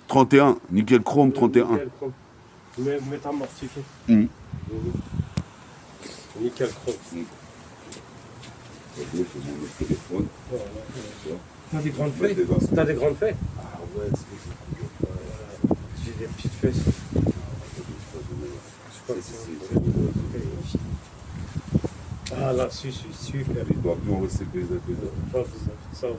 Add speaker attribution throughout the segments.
Speaker 1: 31, nickel chrome 31.
Speaker 2: Nickel chrome. Métamorphique. Nickel chrome.
Speaker 1: C'est mon téléphone.
Speaker 2: T'as des grandes feuilles? T'as des grandes feuilles?
Speaker 1: Ah ouais,
Speaker 2: j'ai des petites feuilles. Ah là-dessus, je suis super.
Speaker 1: Il doit plus en rester que les
Speaker 2: Ça va.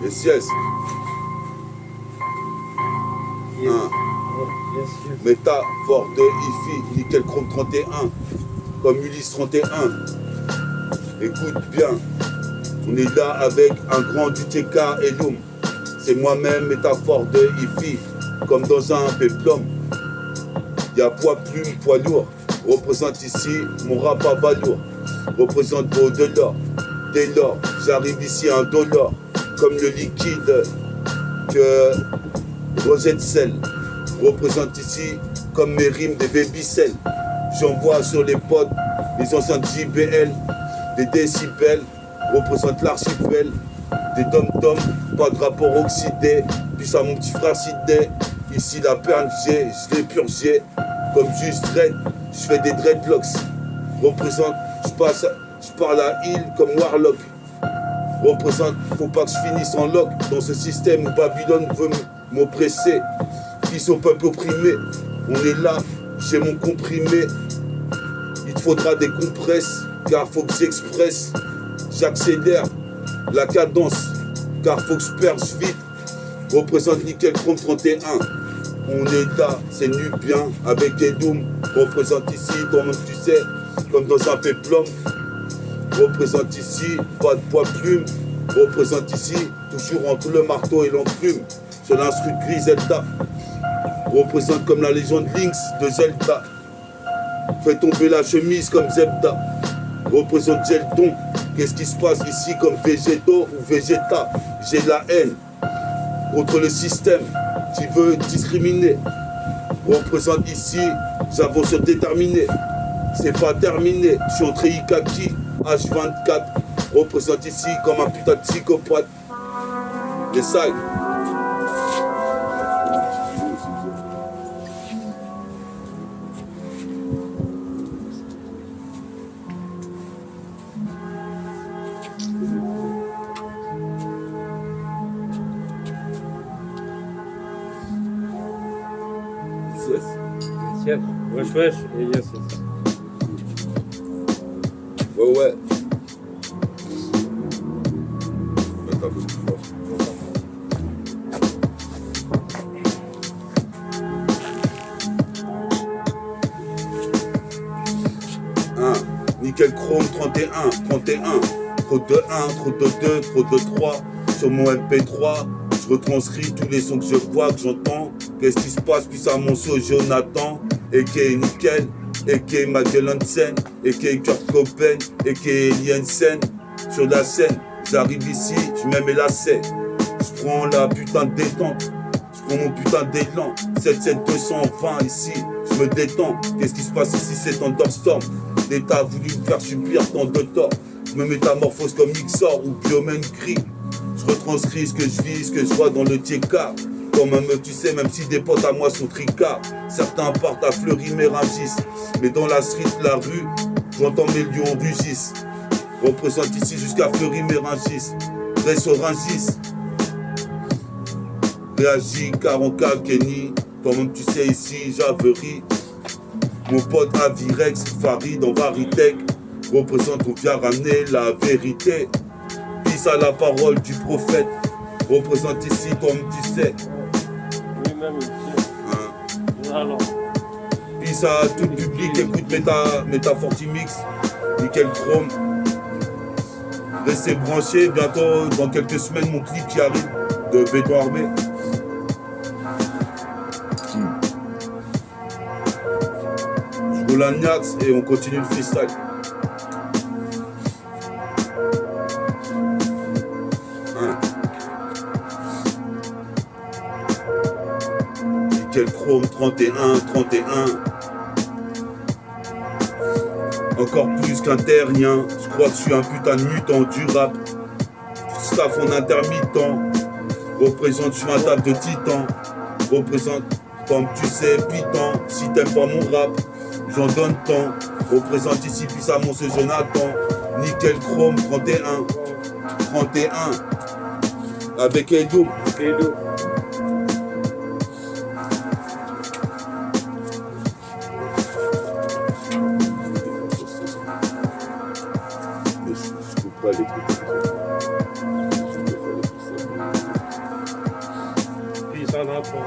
Speaker 1: Yes, yes.
Speaker 2: Yes.
Speaker 1: Un.
Speaker 2: Yes, yes.
Speaker 1: Métaphore de IFI, nickel chrome 31, comme Ulysse 31. Écoute bien, on est là avec un grand du TK et Loom. C'est moi-même, métaphore de IFI, comme dans un péplum. Y'a poids plume, poids lourd. Représente ici mon rap à balourd. Représente beau de l'or. Dès lors, j'arrive ici un dollar. Comme le liquide que Rosette Sel. Représente ici comme mes rimes des baby-cell. J'envoie sur les pods les enceintes JBL, des décibels, représente l'archipel, des dom-toms, pas de rapport oxydé, puis ça mon petit frère Sidney. Ici la perle j'ai, je l'ai purgé, comme juste dread, je fais des dreadlocks. Représente, je parle à Hill comme Warlock. Représente, faut pas que je finisse en lock dans ce système où Babylone veut m'oppresser. Qui sont peuple opprimé, on est là, j'ai mon comprimé. Il te faudra des compresses, car faut que j'expresse. J'accélère la cadence, car faut que je perce vite. Représente nickel chrome 31. On est là, c'est nu bien, avec des dooms. Représente ici, toi-même tu sais, comme dans un péplum. Représente ici, pas de poids plume. Représente ici, toujours entre le marteau et l'enclume. Sur l'instru de Griselda. Représente comme la légende Lynx de Zelda. Fais tomber la chemise comme Zebda. Représente Gelton. Qu'est-ce qui se passe ici comme végétaux ou végéta? J'ai la haine contre le système qui veut discriminer. Représente ici, j'avance déterminé. C'est pas terminé, je suis entré Ikaki, H24. Représente ici comme un putain de psychopathe. Les sides. Yes.
Speaker 2: Yes. Wesh, wesh. Et yes, yes.
Speaker 1: Ouais, ouais. Mets un peu plus fort. Nickel chrome 31, 31. Trop de 1, trop de 2, trop de 3. Sur mon MP3, je retranscris tous les sons que je vois, que j'entends. Qu'est-ce qui se passe, puis ça mon saut Jonathan, a.k.a. Nickel, a.k.a. Magellan Sen, a.k.a. Kurt Cobain, a.k.a. Jensen. Sur la scène, j'arrive ici, je mets mes lacets. Je prends la putain de détente, je prends mon putain d'élan. 77220 ici, je me détends. Qu'est-ce qui se passe ici, c'est Thunderstorm. L'État a voulu me faire subir tant de tort. Je me métamorphose comme Mixor ou Biomène Gris. Je retranscris ce que je vis, ce que je vois dans le TK. Quand même, tu sais, même si des potes à moi sont tricards, certains partent à Fleury-Mérangis. Mais dans la street, la rue, j'entends mes lions rugissent. Représente ici jusqu'à Fleury-Mérangis. Restauringis. Réagis, 40K, Kenny. Toi-même, tu sais, ici, j'averie. Mon pote Avirex, Farid en Varitech. Représente, on vient ramener la vérité. Pisse à la parole du prophète. Représente ici, toi-même, tu sais.
Speaker 2: Lui-même, il sait. Alors.
Speaker 1: Pisse à tout le public, écoute Métafortimix, nickel chrome. Restez branchés, bientôt, dans quelques semaines, mon clip qui arrive de Béton Armé. Je roule un Niax et on continue le freestyle. Nickel Chrome 31, 31. Encore plus qu'un terrien, je crois que je suis un putain de mutant du rap. Staff en intermittent, représente, je suis un table de titan. Représente, comme tu sais, piton. Si t'aimes pas mon rap, j'en donne tant. Représente ici puissamment ce Jonathan. Nickel Chrome 31, 31. Avec Edo. Les trucs.
Speaker 2: Puis ça n'a pas.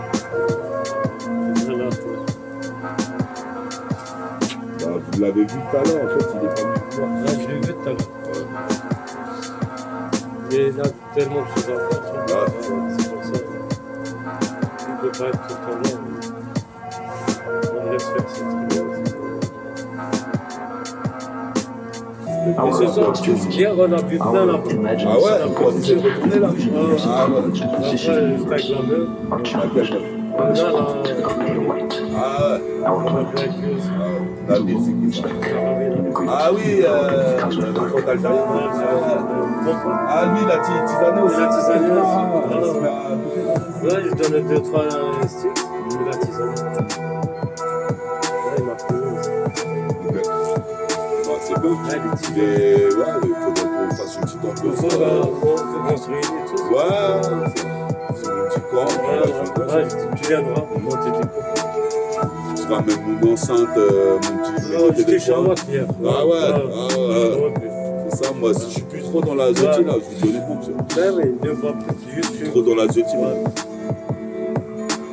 Speaker 1: Bah, vous l'avez vu tout à l'heure, en fait, il est pas venu voir.
Speaker 2: Là, je l'ai vu tout à l'heure. Il y a tellement de choses à faire.
Speaker 1: Là,
Speaker 2: c'est pour ça. Il ne peut pas être tout le temps là. On laisse faire ces trucs. Et ce soir, hier, on a bu plein là.
Speaker 1: Ah ouais, vous êtes retourné là. Ah ouais.
Speaker 2: Après, j'étais avec la meuf. On a là.
Speaker 1: Ah ouais.
Speaker 2: On a bu avec lui aussi.
Speaker 1: La musique. Ah oui, le compte algérien. Ah lui, la tisane aussi.
Speaker 2: La tisane aussi.
Speaker 1: Ah,
Speaker 2: là, je donne 2-3 sticks. Il a tisane. Là, il m'a pris aussi.
Speaker 1: c'est beau.
Speaker 2: Ouais,
Speaker 1: Et ouais, il faudrait qu'on fasse une petite ambiance.
Speaker 2: Il faut construire et tout.
Speaker 1: Ouais, c'est mon petit camp.
Speaker 2: Ouais, tu viendras pour monter tes cours.
Speaker 1: Je ramène mon enceinte, mon petit.
Speaker 2: J'étais chez moi hier.
Speaker 1: Ah ouais, c'est ça, moi, si je suis plus trop dans la zoti là, je vous dis honnêtement, monsieur.
Speaker 2: Ben oui, ne va plus juste.
Speaker 1: Trop dans la zoti, moi.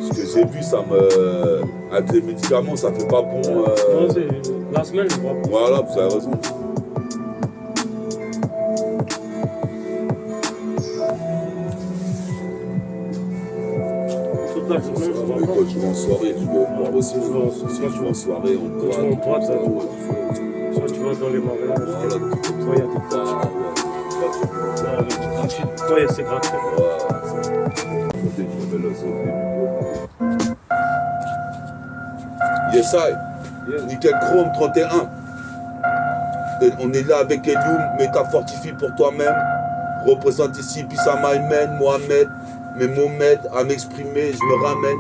Speaker 1: Ce que j'ai vu, ça me. Avec les médicaments, ça fait pas bon.
Speaker 2: Non, c'est la semaine, je crois.
Speaker 1: Voilà, vous avez raison.
Speaker 2: Toute la journée, je vois pas.
Speaker 1: Quand je vais en soirée, je vais moi aussi. Si je vais en soirée, on
Speaker 2: Quand tu vas en boîte, soit tu vas dans les mariages. Soit il y a des tas. Soit c'est gratuit.
Speaker 1: Yes, I. Nickel Chrome 31. Et on est là avec Elioum, mais t'as fortifié pour toi-même. Représente ici Bissama Aymen, Mohamed, mais Mohamed à m'exprimer, je me ramène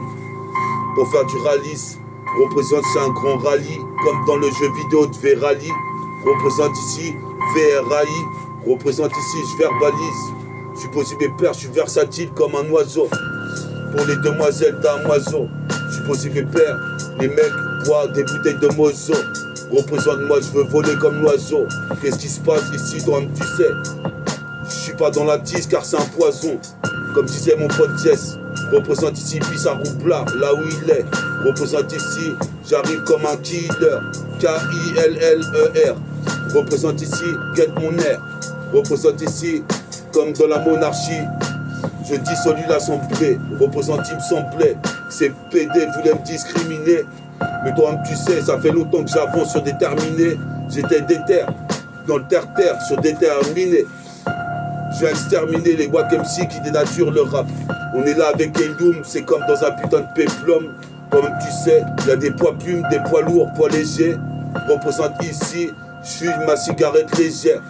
Speaker 1: pour faire du rallye. Représente c'est un grand rallye, comme dans le jeu vidéo de V-Rally. Représente ici VRAI. Représente ici, je verbalise. Je suis possible et père, je suis versatile comme un oiseau. Pour les demoiselles d'un oiseau, je suis possible et père. Les mecs boivent des bouteilles de mozo. Représente-moi, je veux voler comme l'oiseau. Qu'est-ce qui se passe ici, toi, tu sais? Je suis pas dans la tisse car c'est un poison. Comme disait mon pote Jess. Représente ici, puis ça roublard, là où il est. Représente ici, j'arrive comme un killer. K-I-L-L-E-R. Représente ici, get mon air. Représente ici, comme dans la monarchie. Je dissolue l'assemblée. Représente, il me semblait. Ces PD voulaient me discriminer. Mais toi-même, tu sais, ça fait longtemps que j'avance sur déterminé. J'étais déter, dans le terre-terre, sur déterminé. Je viens exterminer les Wack MC qui dénaturent le rap. On est là avec Elioum, c'est comme dans un putain de péplum. Comme tu sais, il y a des poids plumes, des poids lourds, poids légers. Représente ici, je fume ma cigarette légère.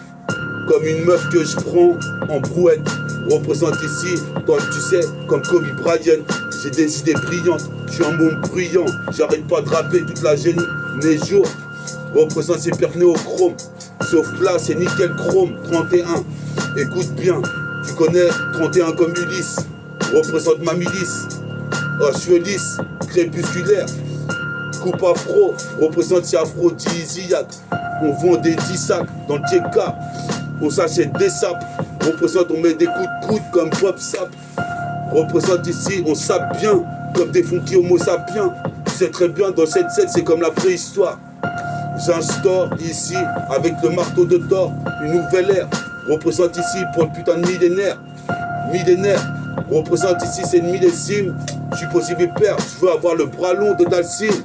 Speaker 1: Comme une meuf que je prends en brouette. Représente ici, comme tu sais, comme Kobe Bryant. J'ai des idées brillantes, je suis un monde bruyant. J'arrête pas de rapper toute la journée, mes jours. Représente ces pires néochrome. Sauf là, c'est Nickel Chrome 31. Écoute bien, tu connais 31 comme Ulysse. Représente ma milice. Oh, cheveux lisses, crépusculaire. Coupe afro, représente si aphrodisiaque. On vend des 10 sacs dans le TK. On s'achète des sapes. Représente, on met des coups de coude comme Pop Sap. Représente ici, on sape bien, comme des funky homo sapiens. Tu sais très bien, dans cette scène, c'est comme la préhistoire. J'instaure ici, avec le marteau de Thor, une nouvelle ère. Représente ici pour le putain de millénaire. Millénaire. Représente ici, c'est une millésime. Je suis possible et père, je veux avoir le bras long de Dalcine.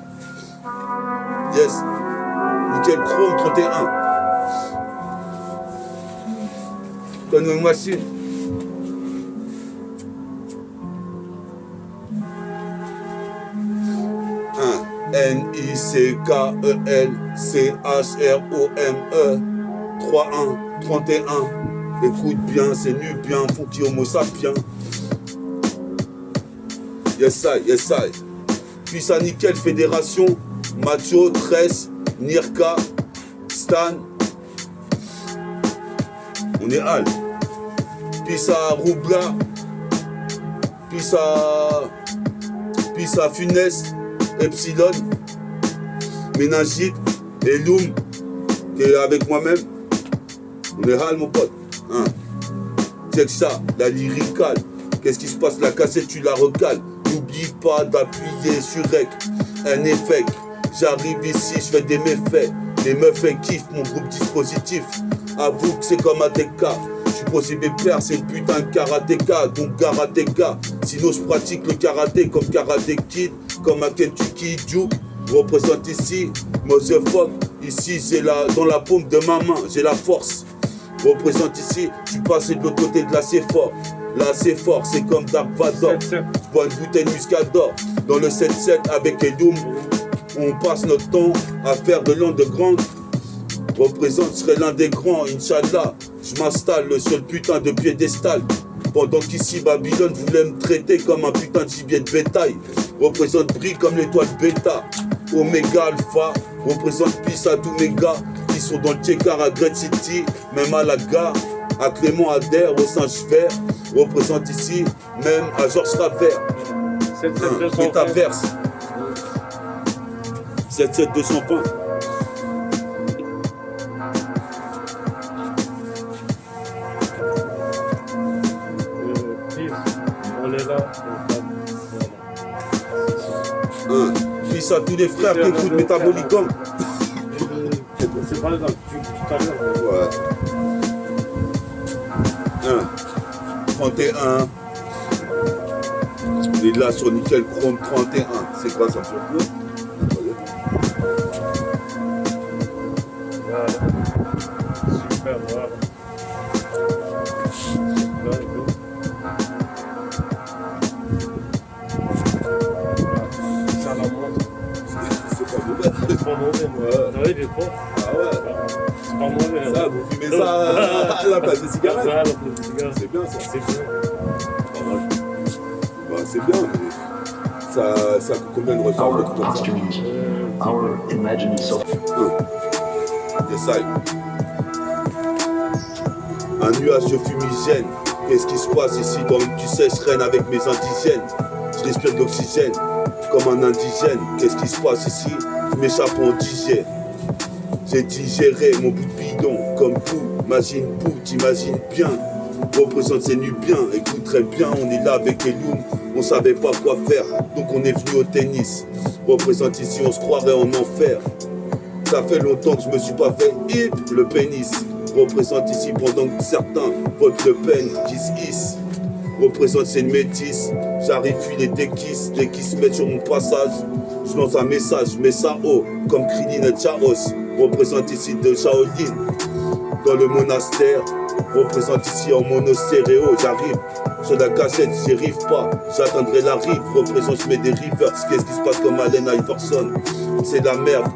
Speaker 1: Yes. Nickel Chrome 31. Donne-moi une machine. N-I-C-K-E-L-C-H-R-O-M-E 3-1, 31. Écoute bien, c'est nu bien, Funky Homo sapiens. Yes I, yes I. Puis ça nickel, Fédération, Macho, Tress, Nirka, Stan. On est Al. Puis ça Roubla. Puis ça Funès, Epsilon, Ménagite, et Loum, qui est avec moi-même. On est Al, mon pote. Hein. Check ça, la lyricale. Qu'est-ce qui se passe? La cassette, tu la recales. N'oublie pas d'appuyer sur REC. Un effet. J'arrive ici, je fais des méfaits. Les meufs, elles kiffent mon groupe dispositif. Avoue que c'est comme ATK. Je suis possible père, c'est le putain de karatéka. Donc karatéka. Sinon, je pratique le karaté comme Karate Kid. Comme à Kentucky Duke. Représente ici, Motherfuck. Ici, dans la paume de ma main, j'ai la force. Représente ici, je suis passé de l'autre côté de la C4. Là c'est fort, c'est comme Dark Vador. Je bois une bouteille de muscador. Dans le 7-7 avec Edoum, on passe notre temps à faire de l'underground. Représente, je serai l'un des grands, Inch'Allah. Je m'installe sur le putain de piédestal. Pendant qu'ici Babylone voulait me traiter comme un putain de gibier de bétail. Représente brille comme l'étoile bêta. Oméga Alpha, représente peace à tous mes gars qui sont dans le Tchekar à Great City, même à la gare, à Clément Ader, au Singe-Vert, représente ici, même à Georges Ravert.
Speaker 2: 77220.
Speaker 1: Métaverse. 77220.
Speaker 2: On est là.
Speaker 1: Peace à tous les frères qui écoutent Métabolicom.
Speaker 2: C'est pas dans tout à l'heure.
Speaker 1: Ouais. 31. On est là sur Nickel Chrome 31. C'est quoi ça me surprend?
Speaker 2: Voilà. Super, voilà. Ça la montre.
Speaker 1: C'est pas mauvais.
Speaker 2: C'est pas mauvais, moi.
Speaker 1: Ouais.
Speaker 2: Non, il est pas.
Speaker 1: Ah ouais.
Speaker 2: C'est pas mauvais.
Speaker 1: Ça, vous fumez ça à la place des cigarettes.
Speaker 2: Ouais, la place des cigarettes.
Speaker 1: C'est bien ça.
Speaker 2: C'est bien.
Speaker 1: Bah, c'est bien, mais ça coûte combien de recharge
Speaker 3: Our
Speaker 1: de tout comme ça?
Speaker 3: costumes, our imagined self.
Speaker 1: Yes, I. Un nuage de fumigène. Qu'est-ce qui se passe ici dans le tu sais, je traîne avec mes indigènes. Je respire de l'oxygène comme un indigène. Qu'est-ce qui se passe ici? Je m'échappe en digère. J'ai digéré mon bout de bidon comme tout. Imagine tout, t'imagines bien. Représente ces Nubiens, écoute très bien, on est là avec Eloum. On savait pas quoi faire, donc on est venu au tennis. Représente ici, on se croirait en enfer. Ça fait longtemps que je me suis pas fait hip le pénis. Représente ici pendant que certains votent Le Pen qui se hisse. Représente c'est une métisse. J'arrive, puis les déquisses se mettent sur mon passage. Je lance un message, je mets ça haut, comme Krillin et Chaos. Représente ici de Shaolin. Dans le monastère, représente ici en monostéréo. J'arrive sur la cassette, j'y arrive pas. J'atteindrai la rive, représente, je mets des rivers. Qu'est-ce qui se passe comme Allen Iverson? C'est la merde.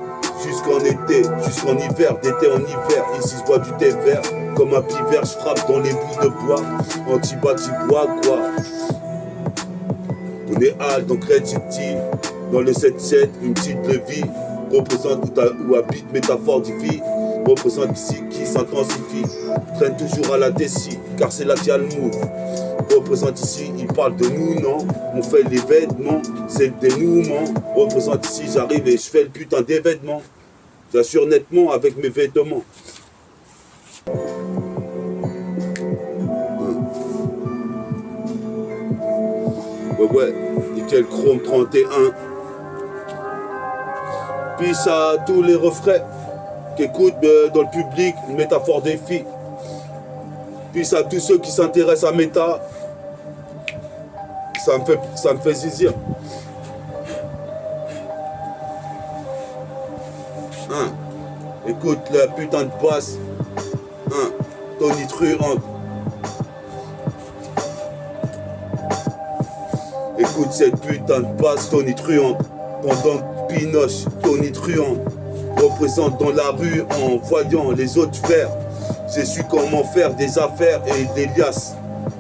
Speaker 1: Jusqu'en été, jusqu'en hiver, d'été en hiver. Ici je bois du thé vert, comme un pivert, je frappe dans les bouts de bois. Anti-bois, quoi. On est Al, donc Red City, dans le 7-7, une petite levie. Représente où habite métaphore vie. Représente ici qui s'intensifie. Traîne toujours à la déci, car c'est là qu'il y a le move. Représente ici, il parle de nous, non? On fait l'événement, c'est le dénouement. Représente ici, j'arrive et je fais le putain d'événement. J'assure nettement avec mes vêtements. Ouais, nickel chrome 31. Puis ça a tous les refrains qu'écoutent dans le public, une métaphore des filles. Puis à tous ceux qui s'intéressent à méta, ça me fait zizir. Hein. Écoute la putain de basse. Hein. Tony Truant. Écoute cette putain de basse Tony Truant. Pendant Pinoche, Tony Truant, représente dans la rue en voyant les autres faire. J'ai su comment faire des affaires et des liasses.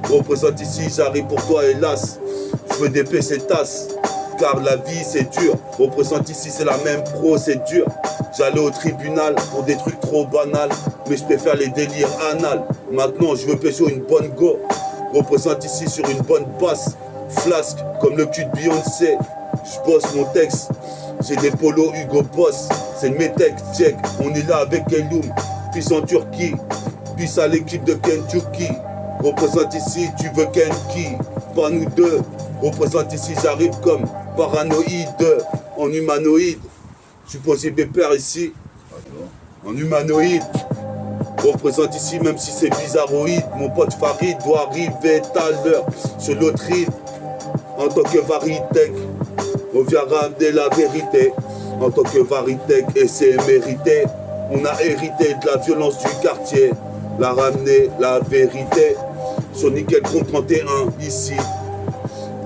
Speaker 1: Représente ici, j'arrive pour toi hélas. Je veux des tasses, car la vie c'est dur. Représente ici, c'est la même procédure. J'allais au tribunal pour des trucs trop banals, mais je préfère les délires anal. Maintenant je veux pêcher une bonne go. Représente ici sur une bonne basse. Flasque comme le cul de Beyoncé. Je bosse mon texte. J'ai des polos Hugo Boss. C'est mes textes, check. On est là avec Eloum. Puis en Turquie. Puis à l'équipe de Kentucky. Représente ici, tu veux Kenki. Pas nous deux. Représente ici, j'arrive comme paranoïde. En humanoïde. Je suis posé pépère ici. En humanoïde. Représente ici, même si c'est bizarroïde. Mon pote Farid doit arriver tout à l'heure sur l'autre rive. En tant que Varitech, on vient ramener la vérité. En tant que Varitech, et c'est mérité. On a hérité de la violence du quartier. La ramener, la vérité. Sur Nickel Chrome 31, ici.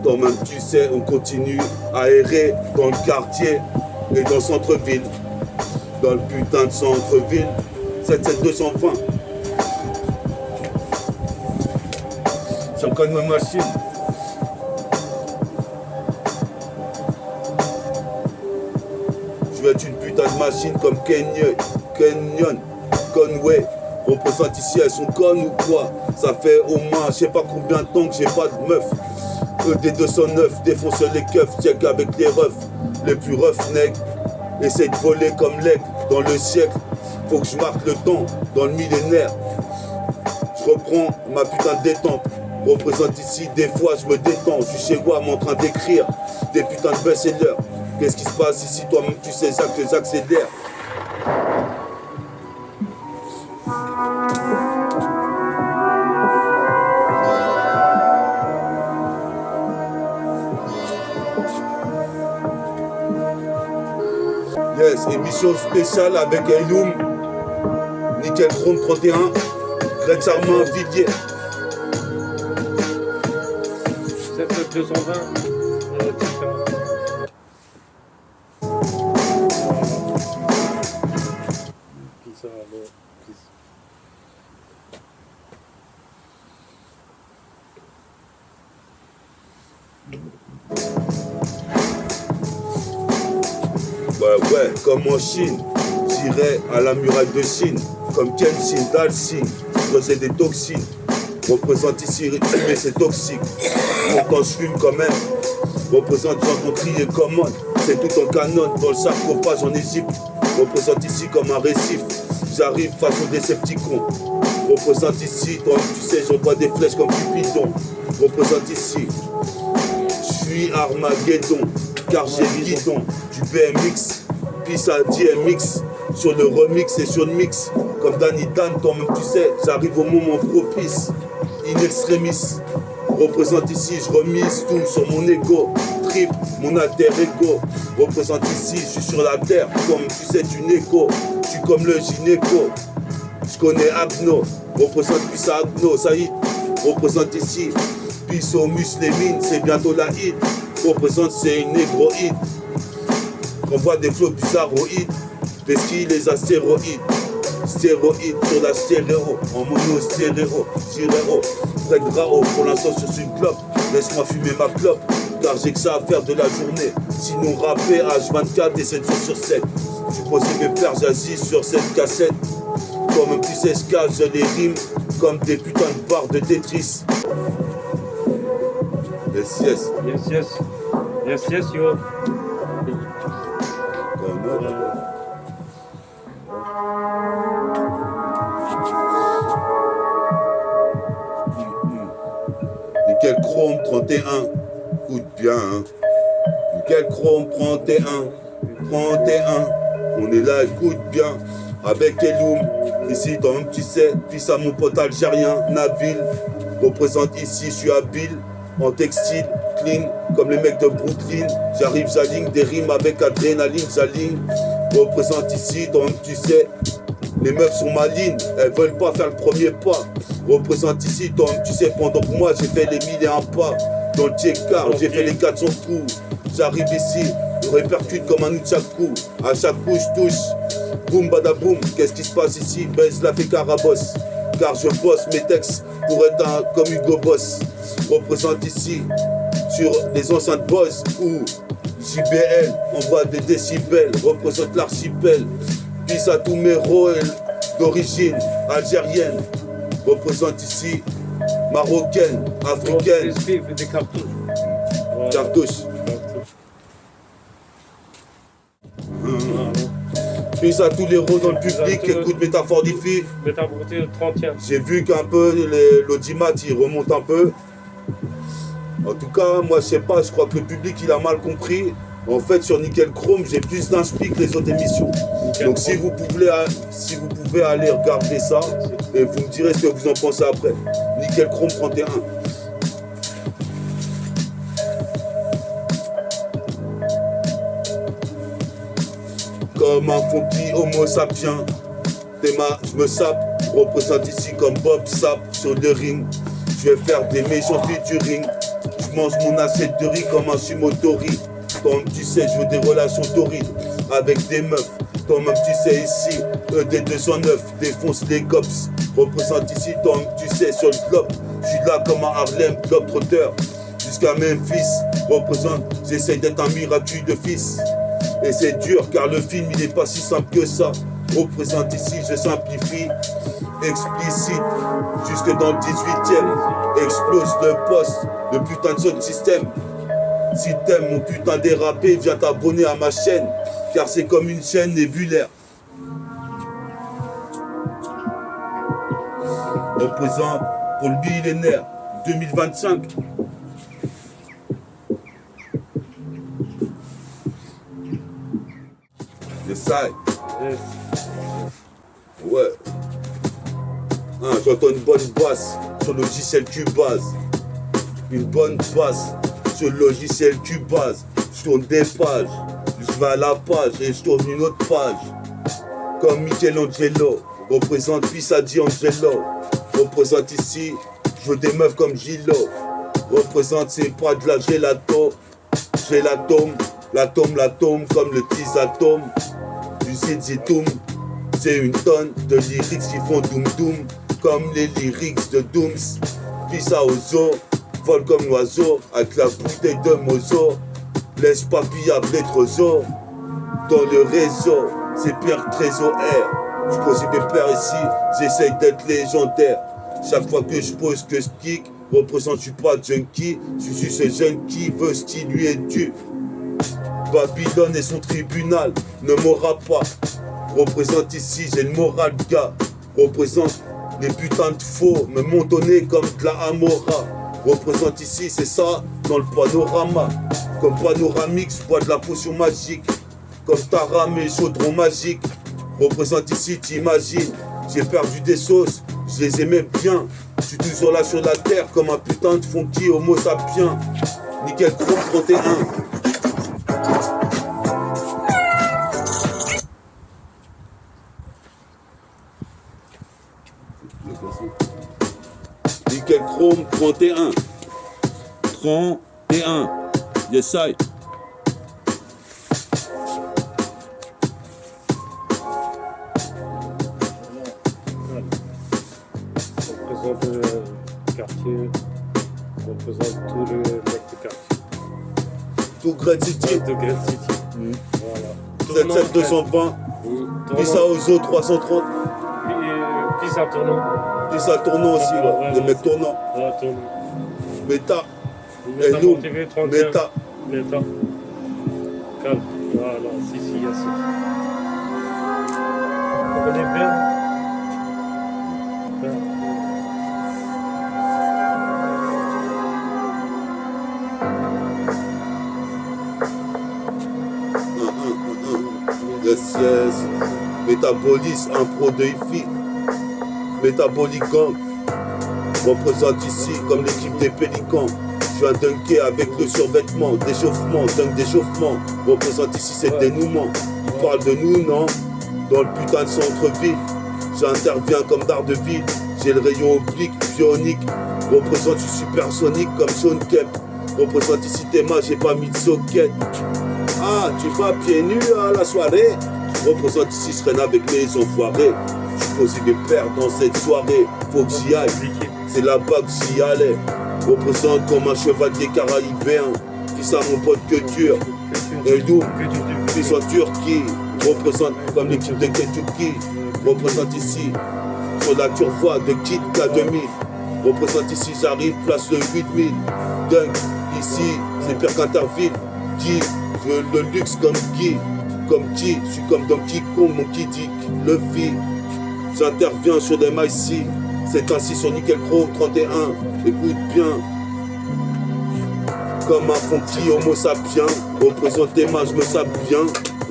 Speaker 1: Toi-même, tu sais, on continue à errer dans le quartier et dans le centre-ville. Dans le putain de centre-ville. 77220. C'est comme une machine. Je vais être une putain de machine comme Kenyon, Conway. Représente ici, elles sont connes ou quoi? Ça fait au moins, je sais pas combien de temps que j'ai pas de meuf. ED209 défonce les keufs, check avec les refs. Les plus roughnecks, essaye de voler comme l'aigle dans le siècle. Faut que je marque le temps dans le millénaire. Je reprends ma putain de détente. Représente ici, des fois je me détends. Je suis chez WAM en train d'écrire des putains de best-sellers. Qu'est-ce qui se passe ici? Toi-même tu sais ça que j'accélère. Yes, émission spéciale avec Eloum. Nickel Chrome 31, Greg Charmin, Villiers.
Speaker 2: 7220, Pizza, alors, please.
Speaker 1: Ouais, comme en Chine, j'irai à la muraille de Chine, comme Kenshin, Dalsin, creuser des toxines. Représente ici, mais c'est toxique. Pourtant je fume quand même. Représente Jean Trier common. C'est tout en canon dans le sarcophage en Égypte. Représente ici comme un récif. J'arrive face aux Décepticons. Représente ici, toi tu sais, j'envoie des flèches comme Cupidon. Représente ici. Je suis Armageddon, car j'ai le guidon du BMX. Puis ça DMX sur le remix et sur le mix. Comme Danny Dan, toi-même tu sais, j'arrive au moment propice. In extremis. Représente ici, je remise tout sur mon ego. Trip, mon alter ego. Représente ici, je suis sur la terre. Comme tu sais, tu n'écho. Je suis comme le gynéco. Je connais Agno. Représente puis ça Agno, ça y est. Représente ici. Piso muslémine, c'est bientôt la hit. Représente, c'est une négroïde. On voit des flots bizarroïdes. Parce qu'il les astéroïdes. Stéroïdes sur la stéréo. En mono stéréo. Giréo. Fred Grao pour l'instant sur une clope. Laisse-moi fumer ma clope. Car j'ai que ça à faire de la journée. Sinon rapper H24 et 7 jours sur 7. Je posais mes pères, j'assise sur cette cassette. Comme un petit 16K, je les rime comme des putains de barres de Tetris. Yes, yes.
Speaker 2: Yes, yes. Yes, yes, yo.
Speaker 1: Nickel Chrome 31, écoute bien, hein. Nickel Chrome 31, 31, on est là, écoute bien, avec Eloum, ici toi-même tu sais, puis ça mon pote algérien, Nabil, représente ici, je suis habile, en textile, clean, comme les mecs de Brooklyn, j'arrive, j'aligne des rimes avec adrénaline, j'aligne, représente ici, toi-même tu sais, les meufs sont malines, elles veulent pas faire le premier pas. Représente ici, toi tu sais, pendant que moi j'ai fait les 1001 pas. Dans le J-Car, j'ai fait les 400 coups. J'arrive ici, répercute comme un nunchaku. À chaque coup, je touche. Boum badaboum, qu'est-ce qui se passe ici? Baise la fait carabosse. Car je bosse mes textes pour être un comme Hugo Boss. Représente ici sur les enceintes Bose ou JBL. On voit des décibels, représente l'archipel. Peace à tous mes rôles d'origine algérienne. Représente ici marocaine, africaine.
Speaker 2: Des cartouches. Voilà.
Speaker 1: Cartouche.
Speaker 2: Cartouches.
Speaker 1: Peace à tous les héros dans le public qui écoutent Métaphore d'Ifi.
Speaker 2: Métaphore 30e.
Speaker 1: J'ai vu qu'un peu l'audimat il remonte un peu. En tout cas, moi je sais pas, je crois que le public il a mal compris. En fait, sur Nickel Chrome, j'ai plus d'inspi que les autres émissions. Donc si vous pouvez aller regarder ça, et vous me direz ce que vous en pensez après. Nickel Chrome 31. Comme un funky homo sapiens, je me sape, représente ici comme Bob Sap sur le ring. Je vais faire des méchants featuring. Je mange mon assiette de riz comme un sumotori. Comme tu sais, je veux des relations torrides avec des meufs. Toi-même tu sais ici, ED209 défonce les cops. Représente ici, toi-même tu sais sur le globe. Je suis là comme un Harlem Globetrotter. Jusqu'à Memphis, représente, j'essaye d'être un miraculeux de fils. Et c'est dur car le film il est pas si simple que ça. Représente ici, je simplifie, explicite, jusque dans le 18e. Explose le poste, le putain de son système. Si t'aimes mon putain dérapé, viens t'abonner à ma chaîne, car c'est comme une chaîne nébulaire. Représente pour le millénaire 2025. Le side.
Speaker 2: Yes.
Speaker 1: Ouais. J'entends une bonne basse sur le logiciel Cubase. Une bonne basse sur le logiciel Cubase. Je tourne des pages. Je vais à la page et je tourne une autre page. Comme Michelangelo. Représente Pisa D'Angelo. Représente ici. Je veux des meufs comme Gilo. Représente c'est pas de la gélato. Gélatome. L'atome comme le tisatome. Du zitzitoum. C'est une tonne de lyrics qui font doom doom. Comme les lyrics de Dooms. Pisa aux os. Vole comme l'oiseau. Avec la bouteille de Mozo. Laisse papy appeler Trésor. Dans le réseau. C'est Pierre Trésor R. Je pose mes pères ici. J'essaye d'être légendaire. Chaque fois que je pose que je kick. Représente, je suis pas junkie. Je suis ce jeune qui veut ce qui lui est dû. Babylone et son tribunal ne m'aura pas. Représente ici, j'ai le moral gars. Représente les putains de faux, me montonner comme de la Amora. Représente ici, c'est ça, dans le panorama. Comme Panoramix, bois de la potion magique. Comme Taram et chaudron magique. Représente ici, t'imagines. J'ai perdu des sauces, je les aimais bien. Je suis toujours là sur la terre comme un putain de funky homo sapiens. Nickel Chrome 31. Nickel Chrome 31. 31. Yes, I.
Speaker 2: Représente le quartier, représente tout le mec du quartier.
Speaker 1: Tout Great City.
Speaker 2: De Great City. Voilà.
Speaker 1: 77 220. Pisa Ozo 330.
Speaker 2: Pisa Tournant.
Speaker 1: Pisa Tournant aussi, ouais. Les mecs tournants.
Speaker 2: Voilà, Tournant.
Speaker 1: Méta.
Speaker 2: Méta
Speaker 1: Elum.
Speaker 2: TV 31.
Speaker 1: Méta.
Speaker 2: Méta. Calme. Voilà, si, il y a ça. Vous connaissez bien?
Speaker 1: Yes, yes. Métabolis, un pro de IFI. Métabolican. Représente ici comme l'équipe des Pélicans. Je viens dunker avec le survêtement. D'échauffement, dunk d'échauffement. Représente ici c'est dénouement. Tu parles de nous, non? Dans le putain de centre-ville. J'interviens comme Daredevil. J'ai le rayon oblique, bionique. Représente, je suis supersonique comme Sean Kemp. Représente ici tes mains, j'ai pas mis de socket. Ah, tu vas pieds nus à la soirée. Je représente ici Serena avec mes enfoirés. Je suis posé des pères dans cette soirée. Faut que j'y aille, c'est là-bas que j'y allais. Je représente comme un chevalier caribéen. Fils à mon pote que dur. Et Loum, fils en Turquie. Je représente comme l'équipe de Kentucky. Je représente ici sur la turvoie de Kid K2000. Je représente ici, j'arrive, place le 8000. Dunk, ici, c'est pire qu'Interville. Qui veut le luxe comme qui? Comme qui? Je suis comme Donkey Kong, mon qui dit le vit. J'interviens sur des mailles. C'est ainsi sur Nickel Chrome 31. Écoute bien. Comme un funky homo sapiens. Représente les mains, je me sape bien.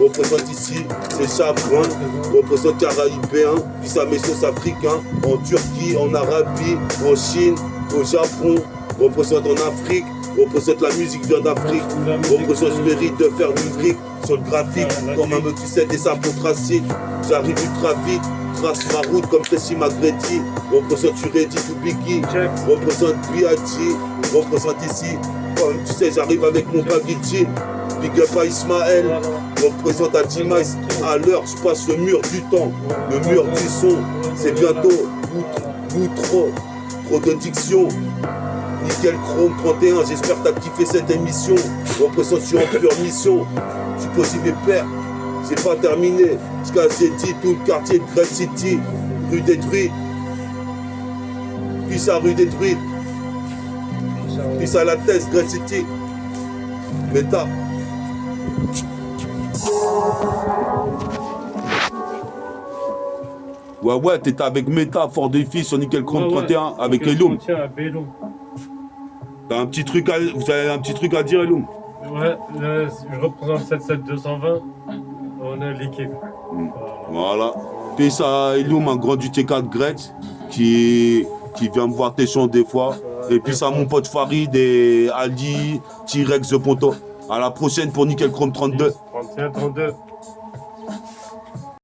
Speaker 1: Représente ici, c'est Chavrin. Représente caribéen. Puis ça met sauce africain. En Turquie, en Arabie, en Chine, au Japon. Représente en Afrique. Représente la musique vient d'Afrique. Représente je mérite de faire du fric. Sur le graphique, comme un motusette et sa tracite. J'arrive ultra vite. Trace ma route comme Tracy McGrady. Représente je suis ready to biggie. Représente B.I.G. Représente ici. Comme tu sais, j'arrive avec mon baggy jean. Big up à Ismaël. Représente à Dimas. À l'heure, je passe le mur du temps. Le mur du son. C'est bientôt. Trop de diction. Nickel Chrome 31. J'espère que t'as kiffé cette émission. Représente, je suis en pure mission. Je suis possible et père. C'est pas terminé. Jusqu'à Zeti, tout le quartier de Great City. Rue des Druides. Puis à rue des Druides. Puis à la thèse, Great City. Méta. Ouais, t'étais avec Méta, Fort Défi sur Nickel Chrome 31 avec Eloum. T'as un petit truc vous avez un petit truc à dire, Eloum?
Speaker 2: Ouais, je représente 77220. On est l'équipe.
Speaker 1: Voilà. Puis ça, Eloum, un grand du T4 Great qui vient me voir tes chants des fois. Et puis ça, mon pote Farid et Ali, T-Rex de Ponto. À la prochaine pour Nickel Chrome 32.
Speaker 2: 31, 32.